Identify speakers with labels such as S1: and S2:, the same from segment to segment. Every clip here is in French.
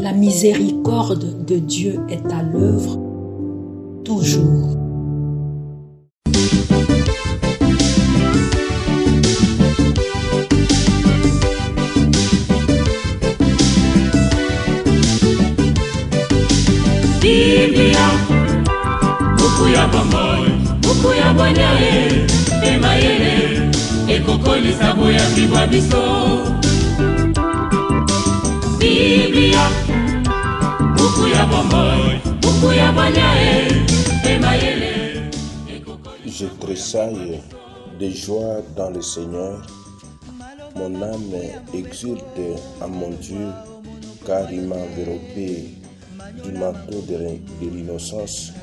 S1: La miséricorde de Dieu est à l'œuvre toujours.
S2: Biblia, buku ya bomoi, buku ya bonyae, emayele, ekokolisa boya bibwa biso. Biblia, buku ya bomoi, buku ya bonyae, emayele, ekokolisa.
S3: Je tressaille de joie dans le Seigneur. Mon âme exulte à mon Dieu, car il m'a enveloppé du manteau de l'innocence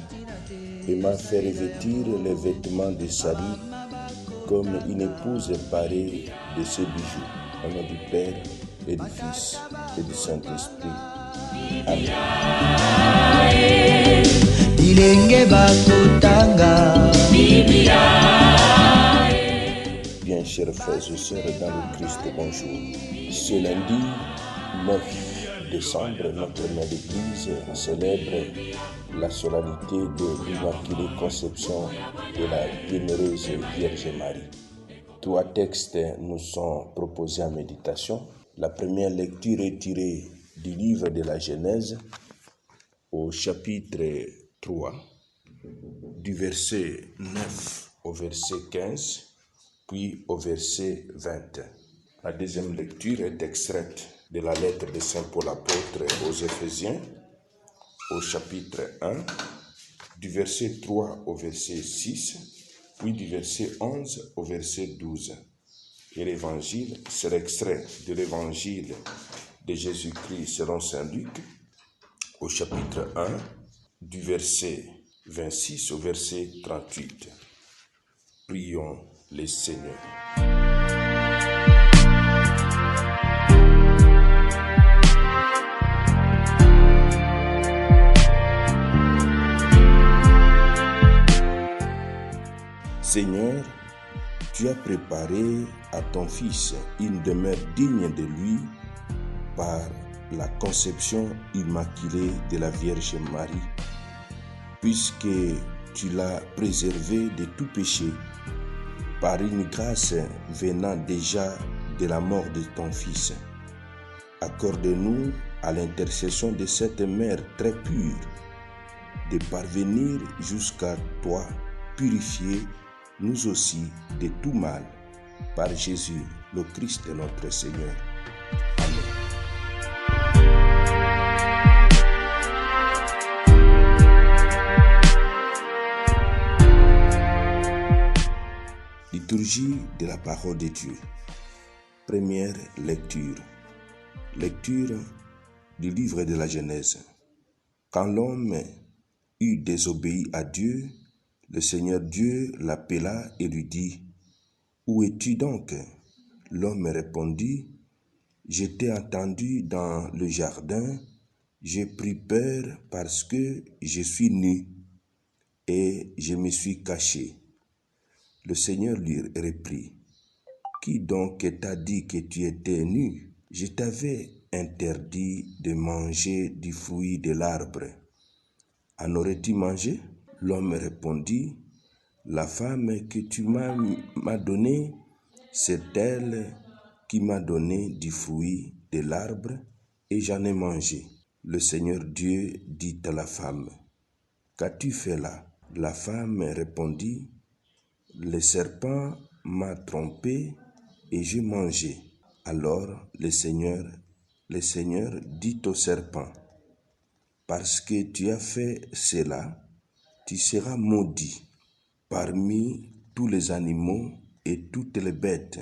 S3: et m'a fait revêtir les vêtements de salut comme une épouse parée de ses bijoux. Au nom du Père et du Fils et du Saint-Esprit. Amen. Bien, chers frères et sœurs dans le Christ, bonjour. Ce lundi 9 décembre, notre mère d'Église célèbre la solennité de l'Immaculée Conception de la Bienheureuse Vierge Marie. Trois textes nous sont proposés en méditation. La première lecture est tirée du livre de la Genèse au chapitre 3, du verset 9 au verset 15, puis au verset 20. La deuxième lecture est extraite de la lettre de Saint Paul apôtre aux Éphésiens, au chapitre 1, du verset 3 au verset 6, puis du verset 11 au verset 12. Et l'évangile, c'est l'extrait de l'évangile de Jésus-Christ selon Saint Luc, au chapitre 1, du verset 26 au verset 38. Prions le Seigneur. Seigneur, tu as préparé à ton Fils une demeure digne de lui par la conception immaculée de la Vierge Marie, puisque tu l'as préservé de tout péché par une grâce venant déjà de la mort de ton Fils. Accorde-nous, à l'intercession de cette mère très pure, de parvenir jusqu'à toi, purifier nous aussi de tout mal, par Jésus, le Christ notre Seigneur. Amen. Liturgie de la parole de Dieu. Première lecture. Lecture du livre de la Genèse. Quand l'homme eut désobéi à Dieu, le Seigneur Dieu l'appela et lui dit, « Où es-tu donc » L'homme répondit, « Je t'ai entendu dans le jardin, j'ai pris peur parce que je suis nu et je me suis caché. » Le Seigneur lui reprit, « Qui donc t'a dit que tu étais nu ? Je t'avais interdit de manger du fruit de l'arbre. En aurais-tu mangé ?» L'homme répondit, « La femme que tu m'as donnée, c'est elle qui m'a donné du fruit de l'arbre et j'en ai mangé. » Le Seigneur Dieu dit à la femme, « Qu'as-tu fait là ?» La femme répondit, « Le serpent m'a trompé et j'ai mangé. » Alors le Seigneur dit au serpent, « Parce que tu as fait cela, tu seras maudit parmi tous les animaux et toutes les bêtes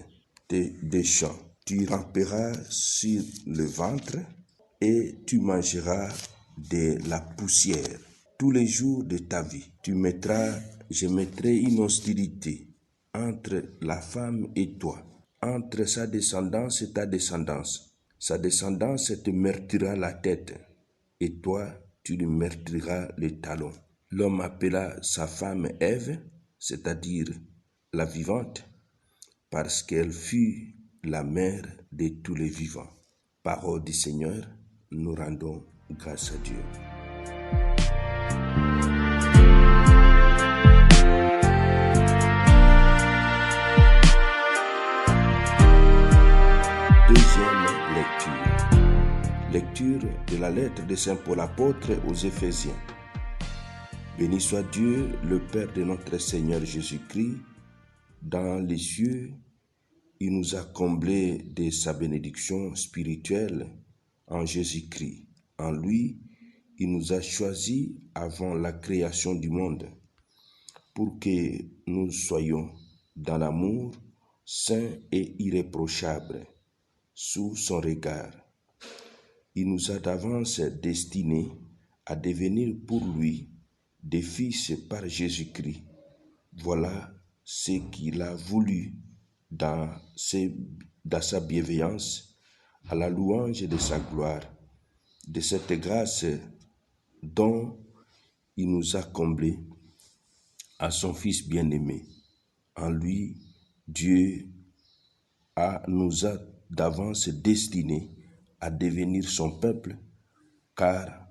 S3: des champs. Tu ramperas sur le ventre et tu mangeras de la poussière tous les jours de ta vie. Je mettrai une hostilité entre la femme et toi, entre sa descendance et ta descendance. Sa descendance te meurtrira la tête et toi, tu lui meurtriras le talon. » L'homme appela sa femme Ève, c'est-à-dire la vivante, parce qu'elle fut la mère de tous les vivants. Parole du Seigneur, nous rendons grâce à Dieu. Deuxième lecture. Lecture de la lettre de Saint Paul apôtre aux Éphésiens. Béni soit Dieu, le Père de notre Seigneur Jésus-Christ. Dans les cieux, il nous a comblés de sa bénédiction spirituelle en Jésus-Christ. En lui, il nous a choisis avant la création du monde pour que nous soyons dans l'amour saints et irréprochables sous son regard. Il nous a d'avance destinés à devenir pour lui des fils par Jésus-Christ. Voilà ce qu'il a voulu dans sa bienveillance, à la louange de sa gloire, de cette grâce dont il nous a comblés à son Fils bien-aimé. En lui, Dieu nous a d'avance destinés à devenir son peuple, car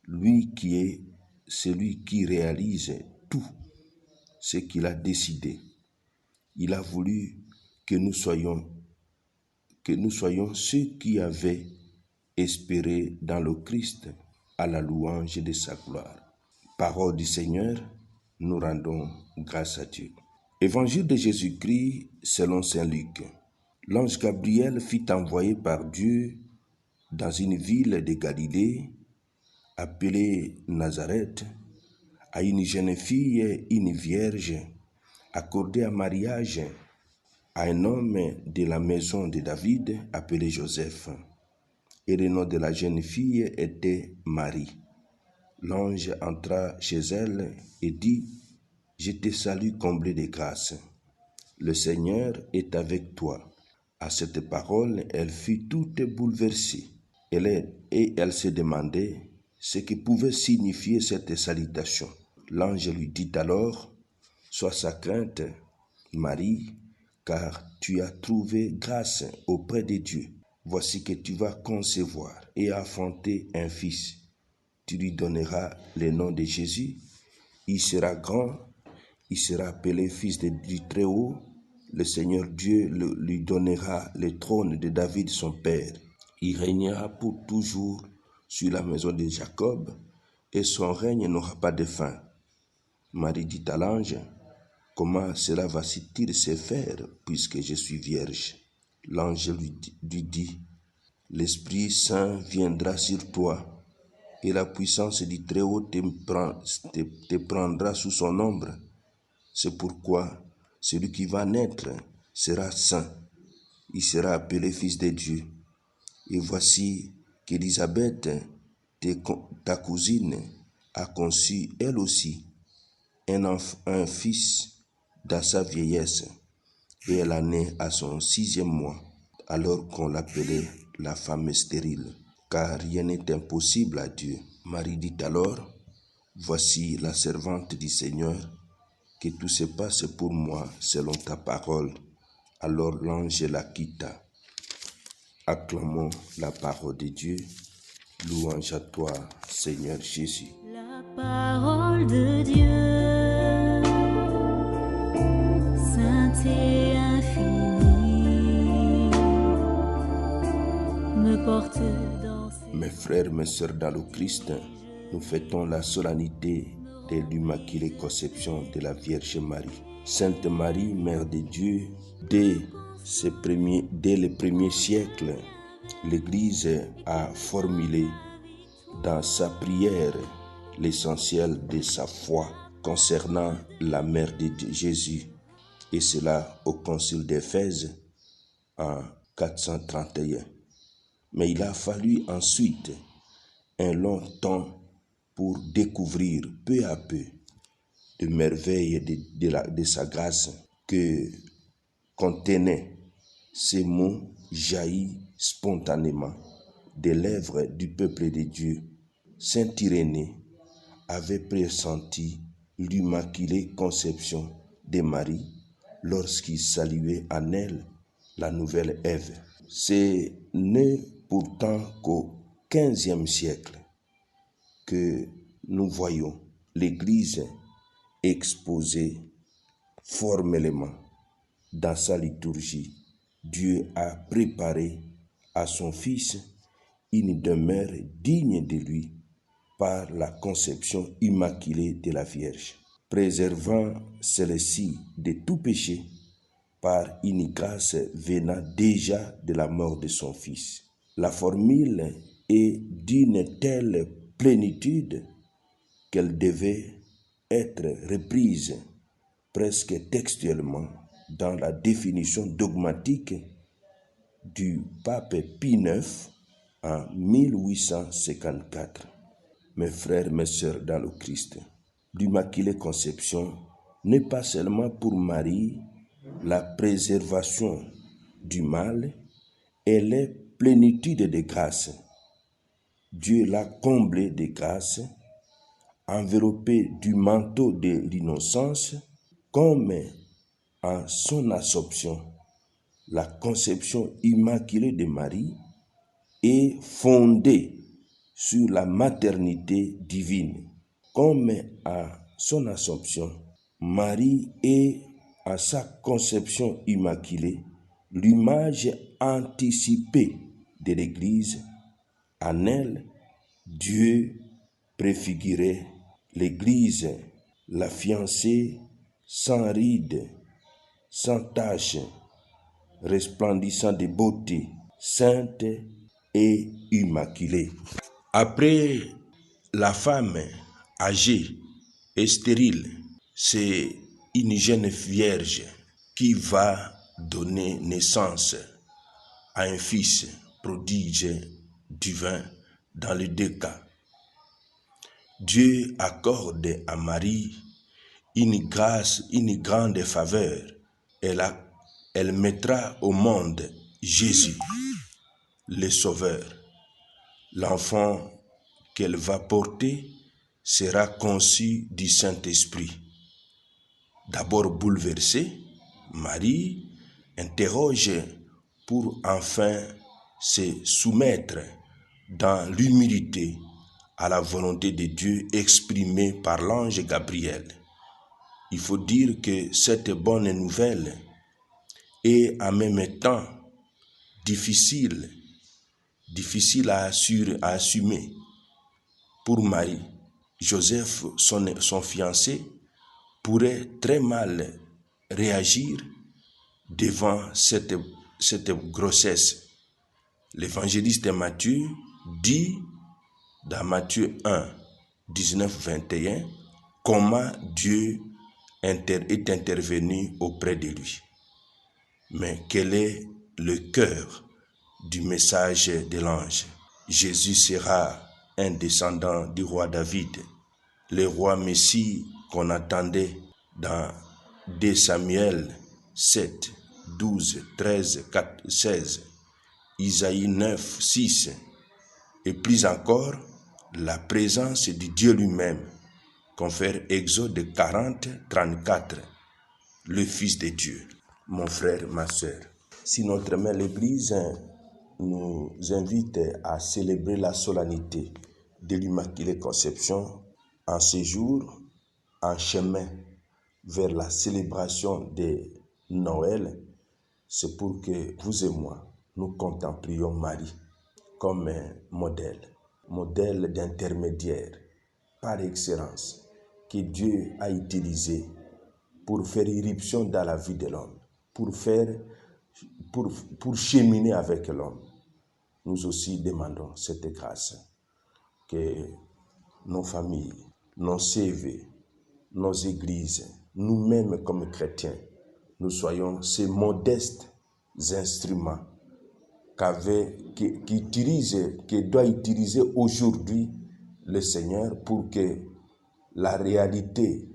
S3: lui qui est celui qui réalise tout ce qu'il a décidé. Il a voulu que nous soyons ceux qui avaient espéré dans le Christ à la louange de sa gloire. Parole du Seigneur, nous rendons grâce à Dieu. Évangile de Jésus-Christ selon saint Luc. L'ange Gabriel fut envoyé par Dieu dans une ville de Galilée appelée Nazareth à une jeune fille, une vierge, accordée à mariage à un homme de la maison de David appelé Joseph. Et le nom de la jeune fille était Marie. L'ange entra chez elle et dit: « Je te salue, comblée de grâce. Le Seigneur est avec toi. » À cette parole, elle fut toute bouleversée. Et elle se demandait ce que pouvait signifier cette salutation. L'ange lui dit alors: « Sois sans crainte, Marie, car tu as trouvé grâce auprès de Dieu. Voici que tu vas concevoir et enfanter un fils. Tu lui donneras le nom de Jésus. Il sera grand, il sera appelé fils du Très-Haut. Le Seigneur Dieu lui donnera le trône de David son père. Il régnera pour toujours sur la maison de Jacob, et son règne n'aura pas de fin. » Marie dit à l'ange: « Comment cela va-t-il se faire, puisque je suis vierge ?» L'ange lui dit: « L'Esprit Saint viendra sur toi, et la puissance du Très-Haut te prendra sous son ombre. C'est pourquoi celui qui va naître sera saint. Il sera appelé fils de Dieu. Et voici qu'Élisabeth, ta cousine, a conçu elle aussi un fils dans sa vieillesse, et elle en est à son 6e mois, alors qu'on l'appelait la femme stérile, car rien n'est impossible à Dieu. Marie dit alors: « Voici la servante du Seigneur, que tout se passe pour moi selon ta parole. » Alors l'ange la quitta. Acclamons la parole de Dieu. Louange à toi, Seigneur Jésus.
S4: La parole de Dieu, sainte et infinie, me porte dans ses...
S3: Mes frères, mes sœurs dans le Christ, nous fêtons la solennité de l'Immaculée Conception de la Vierge Marie. Sainte Marie, Mère de Dieu, dès les premiers siècles, l'Église a formulé dans sa prière l'essentiel de sa foi concernant la Mère de Jésus, et cela au Concile d'Éphèse en 431. Mais il a fallu ensuite un long temps pour découvrir peu à peu les merveilles de sa grâce que contenaient ces mots jaillis spontanément des lèvres du peuple de Dieu. Saint Irénée avait pressenti l'Immaculée Conception de Marie lorsqu'il saluait en elle la nouvelle Ève. Ce n'est pourtant qu'au XVe siècle que nous voyons l'Église exposée formellement dans sa liturgie. Dieu a préparé à son Fils une demeure digne de lui par la conception immaculée de la Vierge, préservant celle-ci de tout péché par une grâce venant déjà de la mort de son Fils. La formule est d'une telle plénitude qu'elle devait être reprise presque textuellement dans la définition dogmatique du pape Pie IX en 1854. Mes frères, mes sœurs dans le Christ, l'Immaculée Conception n'est pas seulement pour Marie la préservation du mal, elle est plénitude de grâce. Dieu l'a comblée de grâce, enveloppée du manteau de l'innocence, comme en son Assomption. La conception immaculée de Marie est fondée sur la maternité divine. Comme à son Assomption, Marie est à sa conception immaculée l'image anticipée de l'Église. En elle, Dieu préfigurait l'Église, la fiancée sans rides, sans tache, resplendissant de beauté, sainte et immaculée. Après la femme âgée et stérile, c'est une jeune vierge qui va donner naissance à un fils prodige divin dans les deux cas. Dieu accorde à Marie une grâce, une grande faveur. Elle mettra au monde Jésus, le Sauveur. L'enfant qu'elle va porter sera conçu du Saint-Esprit. D'abord bouleversée, Marie interroge pour enfin se soumettre dans l'humilité à la volonté de Dieu exprimée par l'ange Gabriel. Il faut dire que cette bonne nouvelle est en même temps difficile à assumer pour Marie. Joseph, son fiancé, pourrait très mal réagir devant cette grossesse. L'évangéliste Matthieu dit dans Matthieu 1, 19-21, comment Dieu est intervenu auprès de lui. Mais quel est le cœur du message de l'ange? Jésus sera un descendant du roi David, le roi Messie qu'on attendait dans 2 Samuel 7, 12, 13, 4, 16, Isaïe 9, 6, et plus encore, la présence de Dieu lui-même, confère Exode 40, 34, le Fils de Dieu. Mon frère, ma sœur, si notre mère l'Église nous invite à célébrer la solennité de l'Immaculée Conception en ce jour, en chemin vers la célébration de Noël, c'est pour que vous et moi, nous contemplions Marie comme un modèle d'intermédiaire par excellence que Dieu a utilisé pour faire irruption dans la vie de l'homme, pour cheminer avec l'homme. Nous aussi demandons cette grâce, que nos familles, nos CV, nos églises, nous-mêmes comme chrétiens, nous soyons ces modestes instruments que doit utiliser aujourd'hui le Seigneur pour que la réalité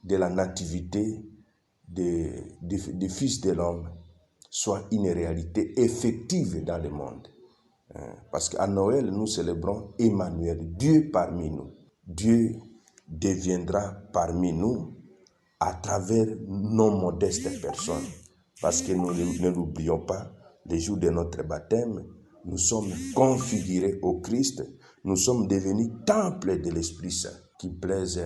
S3: de la nativité du Fils de l'homme soit une réalité effective dans le monde. Parce qu'à Noël, nous célébrons Emmanuel, Dieu parmi nous. Dieu deviendra parmi nous à travers nos modestes personnes. Parce que nous ne l'oublions pas, le jour de notre baptême, nous sommes configurés au Christ, nous sommes devenus temple de l'Esprit Saint, qui plaise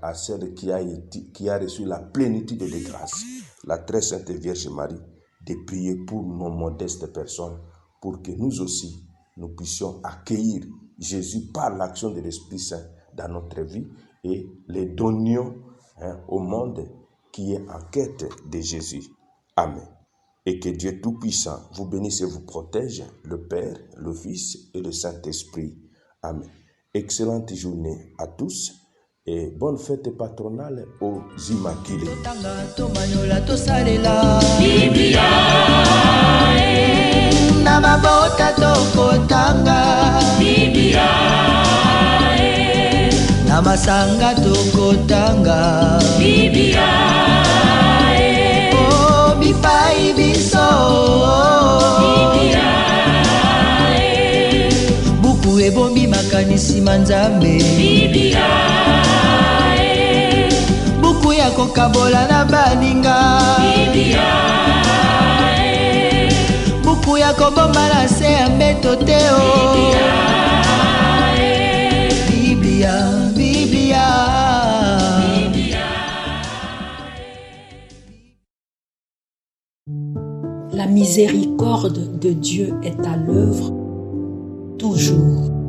S3: à celle qui a reçu la plénitude de grâce, la très sainte Vierge Marie, de prier pour nos modestes personnes, pour que nous aussi, nous puissions accueillir Jésus par l'action de l'Esprit Saint dans notre vie et les donnions au monde qui est en quête de Jésus. Amen. Et que Dieu Tout-Puissant vous bénisse et vous protège, le Père, le Fils et le Saint-Esprit. Amen. Excellente journée à tous et bonne fête patronale aux Immaculés.
S2: Biblia
S5: na mabota tokotanga
S2: Biblia
S5: na masanga tokotanga
S2: Biblia
S5: oh bipai biso
S2: Biblia
S5: buku ebombi makanisi manzambe
S2: Biblia
S5: buku ya kokabola na baninga
S2: Biblia
S5: buku ya kobomba na se ya mbeto te o Biblia, Biblia.
S1: La miséricorde de Dieu est à l'œuvre toujours.